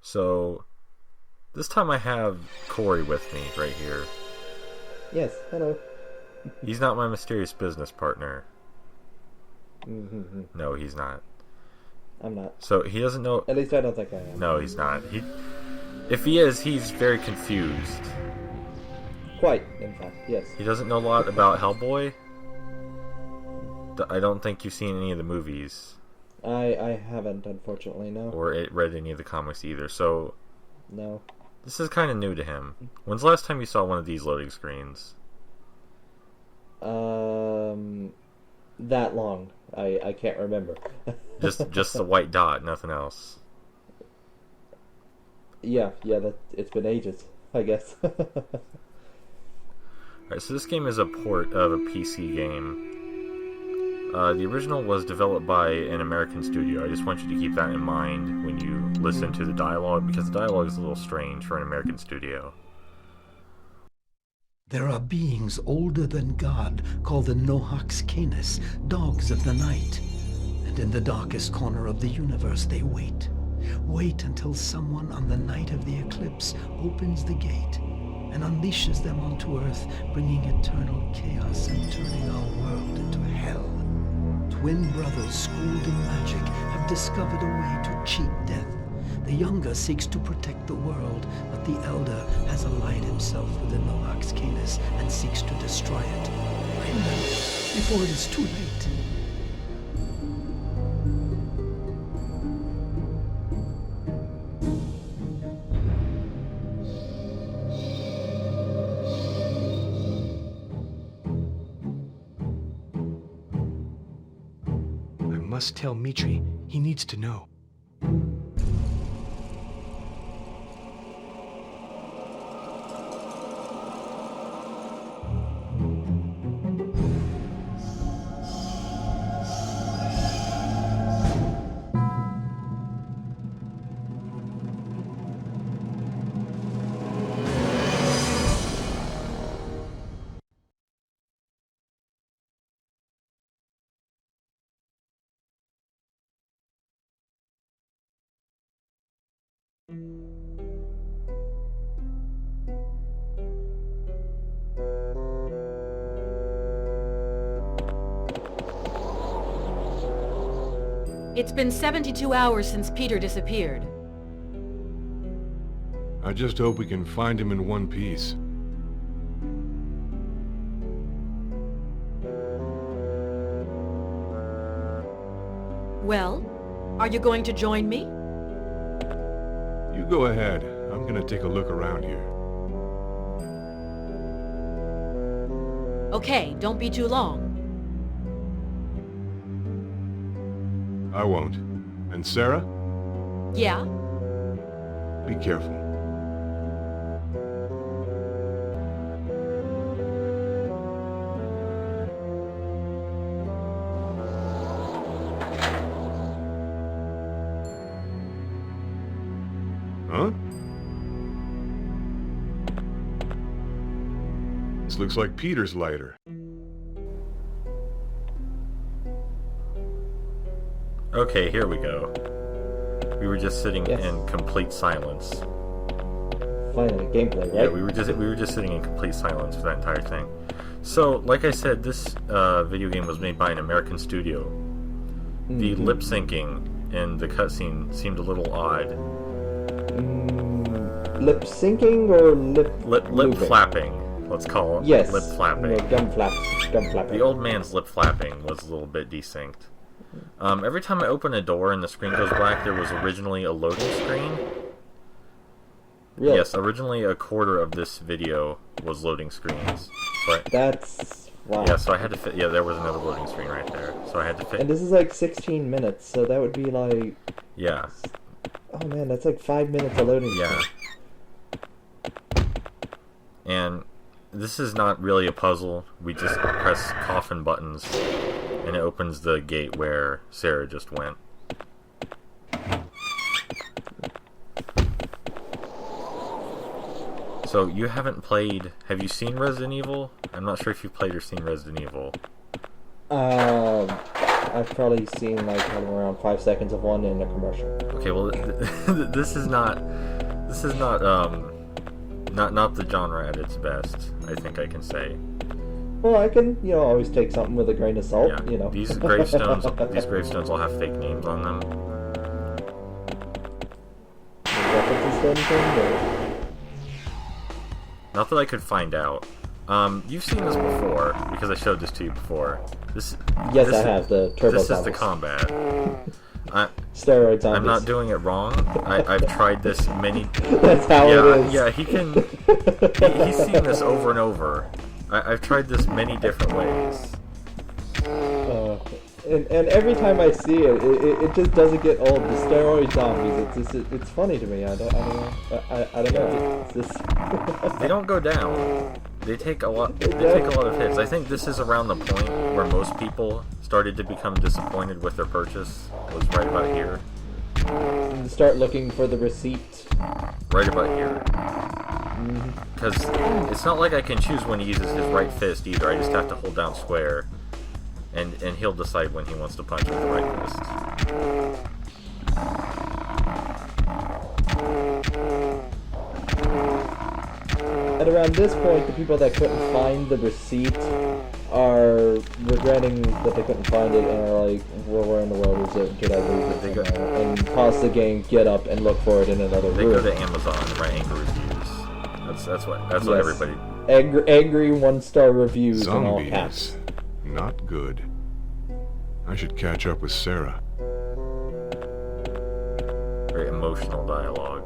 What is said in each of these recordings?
So, this time I have Corey with me right here. Yes, hello. He's not my mysterious business partner. Mm-hmm. No, he's not. I'm not. So, he doesn't know... At least I don't think I am. No, he's not. If he is, he's very confused. Quite, in fact, yes. He doesn't know a lot about Hellboy. I don't think you've seen any of the movies. I haven't, unfortunately, no. Or read any of the comics either, so... No. This is kind of new to him. When's the last time you saw one of these loading screens? That long. I can't remember. just the white dot, nothing else. Yeah, it's been ages, I guess. Alright, so this game is a port of a PC game. The original was developed by an American studio. I just want you to keep that in mind when you listen to the dialogue, because the dialogue is a little strange for an American studio. There are beings older than God, called the Nohax Canis, dogs of the night. And in the darkest corner of the universe they wait. Wait until someone on the night of the eclipse opens the gate and unleashes them onto Earth, bringing eternal chaos and turning our world into hell. Twin brothers schooled in magic have discovered a way to cheat death. The younger seeks to protect the world, but the elder has allied himself with the Nohax Canis and seeks to destroy it. Find them before it is too late. I must tell Mitri. He needs to know. It's been 72 hours since Peter disappeared. I just hope we can find him in one piece. Well, are you going to join me? You go ahead. I'm gonna take a look around here. Okay, don't be too long. I won't. And Sarah? Yeah? Be careful. Huh? This looks like Peter's lighter. Okay, here we go. We were just sitting Yes. in complete silence. Finally, gameplay, right? Yeah, we were just sitting in complete silence for that entire thing. So, like I said, this video game was made by an American studio. The lip syncing in the cutscene seemed a little odd. Lip syncing or Lip moving? flapping, let's call it. Yes. Lip flapping. No, gum flapping. The old man's lip flapping was a little bit desynced. Every time I open a door and the screen goes black, there was originally a loading screen. Really? Yes, originally a quarter of this video was loading screens. So That's... wow. yeah, so I had to fit. Yeah, there was another loading screen right there. So I had to fit. And this is like 16 minutes, so that would be like... Yeah, Oh man, that's like 5 minutes of loading. yeah. And this is not really a puzzle. We just press coffin buttons, and it opens the gate where Sarah just went. So you haven't played... Have you seen Resident Evil? I'm not sure if you've played or seen Resident Evil. I've probably seen like around 5 seconds of one in a commercial. Okay, well, this is not the genre at its best. I think I can say. Well, I can, always take something with a grain of salt, Yeah, these gravestones all have fake names on them. References to anything, or... Not that I could find out. You've seen this before because I showed this to you before. Yes, I have the turbo. This is the combat. Steroid zombies. I'm not doing it wrong. I've tried this many. That's how it is. Yeah, he's seen this over and over. I've tried this many different ways. And every time I see it, it just doesn't get old. The steroid zombies, it's funny to me. I don't know. It's just... They don't go down. They take a lot. They take a lot of hits. I think this is around the point where most people started to become disappointed with their purchase. Was right about here. Start looking for the receipt. Right about here. Because it's not like I can choose when he uses his right fist either. I just have to hold down square. And he'll decide when he wants to punch with the right fist. And around this point, the people that couldn't find the receipt are regretting that they couldn't find it and are like, well, where in the world is it? Did I lose it? And pause the game, get up, and look for it in another room. They go to Amazon and write angry reviews. That's what everybody... Angry 1-star reviews in all Zombies. caps. Not good. I should catch up with Sarah. Very emotional dialogue.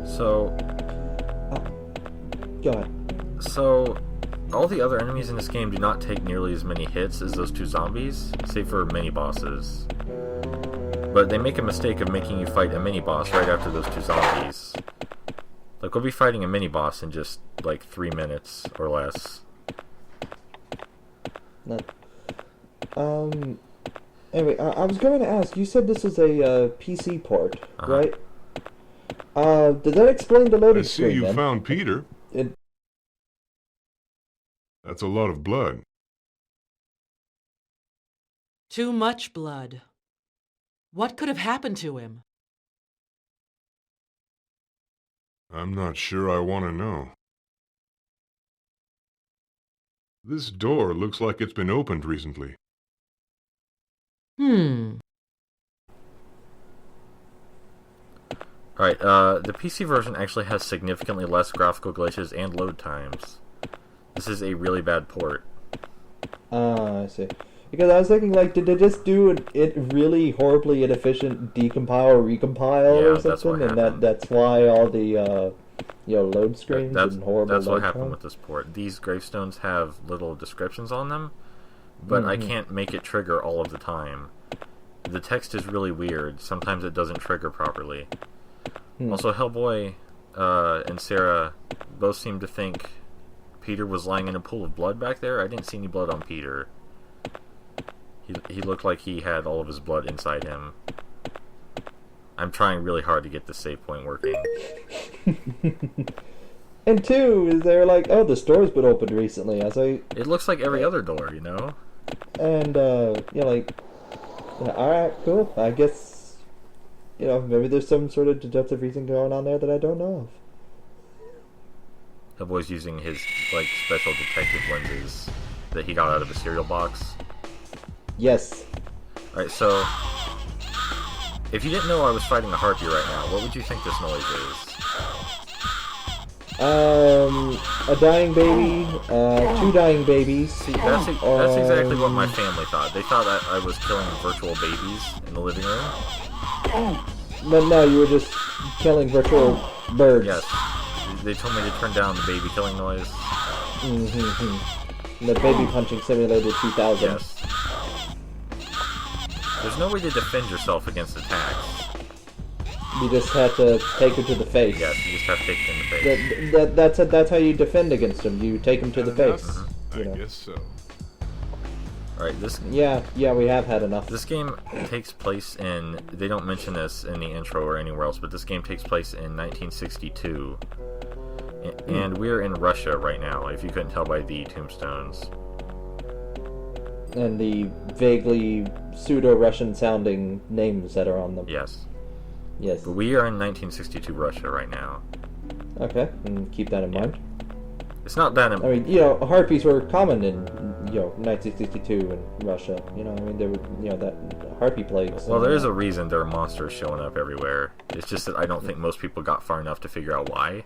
So... Go ahead. So, all the other enemies in this game do not take nearly as many hits as those two zombies, save for mini-bosses. But they make a mistake of making you fight a mini-boss right after those two zombies. Like, we'll be fighting a mini-boss in just, like, 3 minutes or less. Anyway, I was going to ask, you said this is a PC port, right? Does that explain the loading screen, I see you then? found Peter. That's a lot of blood. Too much blood. What could have happened to him? I'm not sure I want to know. This door looks like it's been opened recently. Alright, the PC version actually has significantly less graphical glitches and load times. This is a really bad port. I see. Because I was thinking, like, did they just do it really horribly inefficient decompile or recompile or something? That's what happened. That's why all the, load screens and horrible That's what load happened time? with this port. These gravestones have little descriptions on them, but I can't make it trigger all of the time. The text is really weird. Sometimes it doesn't trigger properly. Also, Hellboy and Sarah both seem to think Peter was lying in a pool of blood back there. I didn't see any blood on Peter. He looked like he had all of his blood inside him. I'm trying really hard to get the save point working. And two, is they're like, oh, the store's been opened recently. It looks like every other door, you know? And, alright, cool. I guess, maybe there's some sort of deductive reason going on there that I don't know of. Hellboy's using his, special detective lenses that he got out of a cereal box. Yes. Alright, so... if you didn't know I was fighting a harpy right now, what would you think this noise is? A dying baby, 2 dying babies. See, that's exactly what my family thought. They thought I was killing virtual babies in the living room. But no, you were just killing virtual birds. Yes. They told me to turn down the baby killing noise. The Baby Punching Simulator 2000. Yes. There's no way to defend yourself against attacks. You just have to take him to the face. Yes, you just have to take it in the face. That's how you defend against him. You take him to the face. I guess so. Alright, this... Yeah, we have had enough. This game takes place in... They don't mention this in the intro or anywhere else, but this game takes place in 1962. And we're in Russia right now, if you couldn't tell by the tombstones. And the vaguely pseudo-Russian sounding names that are on them. Yes. Yes. But we are in 1962 Russia right now. Okay, and keep that in mind. It's not that... I mean, you know, harpies were common in, 1962 in Russia. You know, I mean, there were, that harpy plagues. Well, there is a reason there are monsters showing up everywhere. It's just that I don't think most people got far enough to figure out why.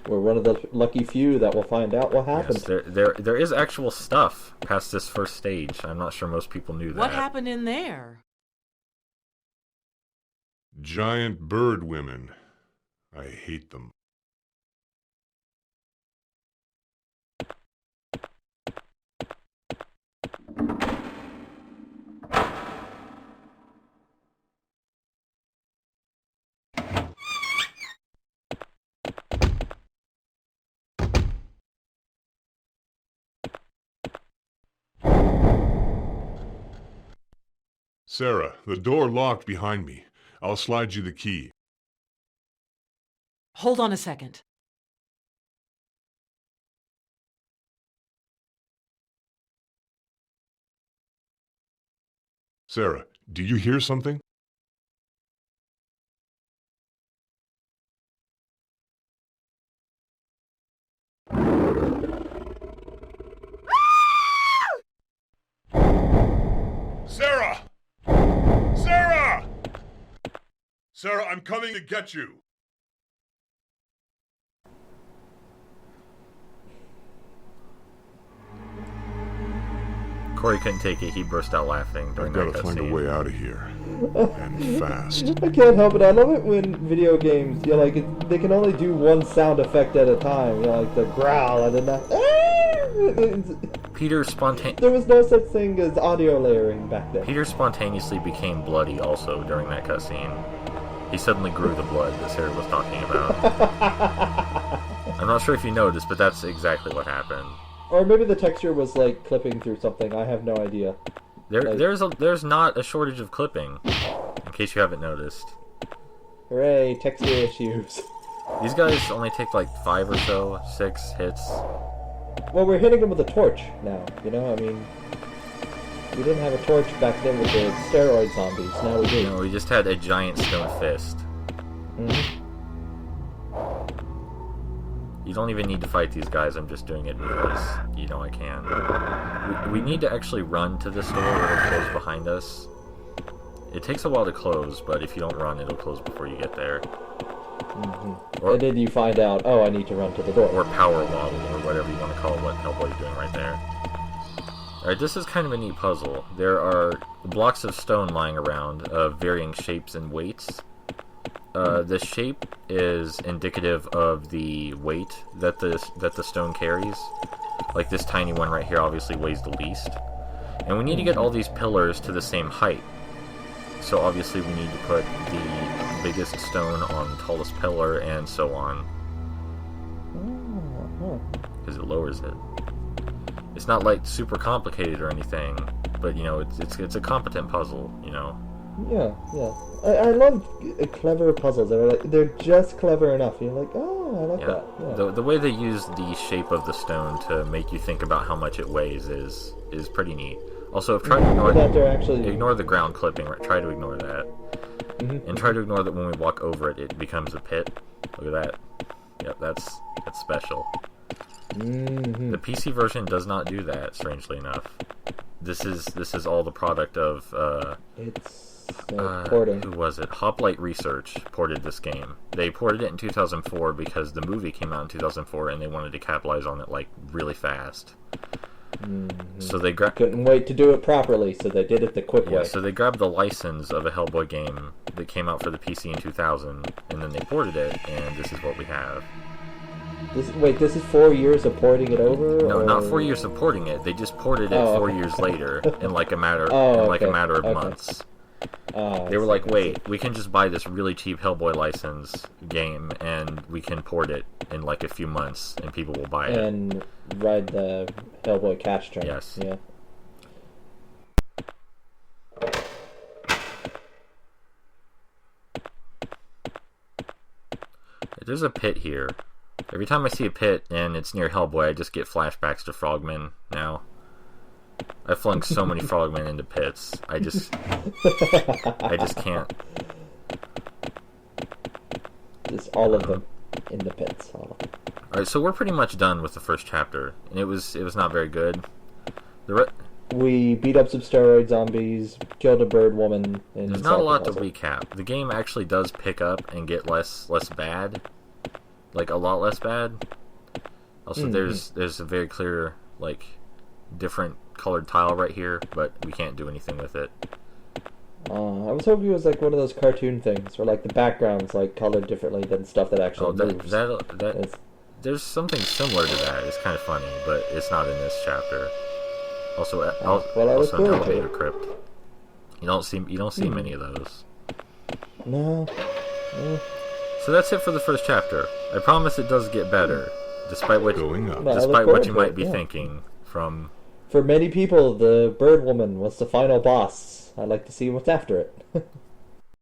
We're one of the lucky few that will find out what happened. Yes, there is actual stuff past this first stage. I'm not sure most people knew that. What happened in there? Giant bird women. I hate them. Sarah, the door locked behind me. I'll slide you the key. Hold on a second. Sarah, do you hear something? Sarah! Sarah! Sarah, I'm coming to get you. Corey couldn't take it. He burst out laughing during I've got that to find a cutscene. way out of here. And fast. I can't help it. I love it when video games, they can only do one sound effect at a time. Like the growl and then that. Peter There was no such thing as audio layering back then. Peter spontaneously became bloody also during that cutscene. He suddenly grew the blood that Sarah was talking about. I'm not sure if you noticed, but that's exactly what happened. Or maybe the texture was like clipping through something. I have no idea. There's not a shortage of clipping, in case you haven't noticed. Hooray, texture issues. These guys only take like 5 or so, 6 hits. Well, we're hitting them with a torch now, I mean, we didn't have a torch back then with the steroid zombies, now we do. No, we just had a giant stone fist. Mm-hmm. You don't even need to fight these guys, I'm just doing it because, I can. We need to actually run to this door where it close behind us. It takes a while to close, but if you don't run, it'll close before you get there. Mm-hmm. And then you find out, oh, I need to run to the door. Or power waddle, or whatever you want to call what Hellboy's doing right there. Alright, this is kind of a neat puzzle. There are blocks of stone lying around of varying shapes and weights. The shape is indicative of the weight that the stone carries. Like this tiny one right here obviously weighs the least. And we need to get all these pillars to the same height. So obviously we need to put the biggest stone on the tallest pillar and so on. Because it lowers it. It's not like super complicated or anything, but it's a competent puzzle, Yeah. I love clever puzzles. They're just clever enough. You're like, oh, I like that. Yeah. The way they use the shape of the stone to make you think about how much it weighs is pretty neat. Also, try to ignore the ground clipping. Right? Try to ignore that, and try to ignore that when we walk over it, it becomes a pit. Look at that. Yep, that's special. The PC version does not do that. Strangely enough, this is all the product of porting. Who was it? Hoplite Research ported this game. They ported it in 2004 because the movie came out in 2004 and they wanted to capitalize on it like really fast. So they couldn't wait to do it properly, so they did it the quick way. So they grabbed the license of a Hellboy game that came out for the PC in 2000, and then they ported it, and this is what we have. This is 4 years of porting it over? No, not 4 years of porting it. They just ported it 4 years later in like a matter of months. They were like, wait, we can just buy this really cheap Hellboy license game and we can port it in like a few months and people will buy it. And ride the Hellboy cash train. Yes. Yeah. There's a pit here. Every time I see a pit and it's near Hellboy, I just get flashbacks to Frogman now. I flung so many frogmen into pits. I just can't. Just all of them in the pits. All of them. All right, so we're pretty much done with the first chapter, and it was not very good. We beat up some steroid zombies, killed a bird woman. And there's not a lot to recap. The game actually does pick up and get less bad, like a lot less bad. Also, there's a very clear different colored tile right here, but we can't do anything with it. I was hoping it was like one of those cartoon things, where like the background's like colored differently than stuff that actually moves. There's something similar to that. It's kind of funny, but it's not in this chapter. Also, an elevator crypt. You don't see many of those. No. So that's it for the first chapter. I promise it does get better, despite what you might be thinking. For many people, the bird woman was the final boss. I'd like to see what's after it.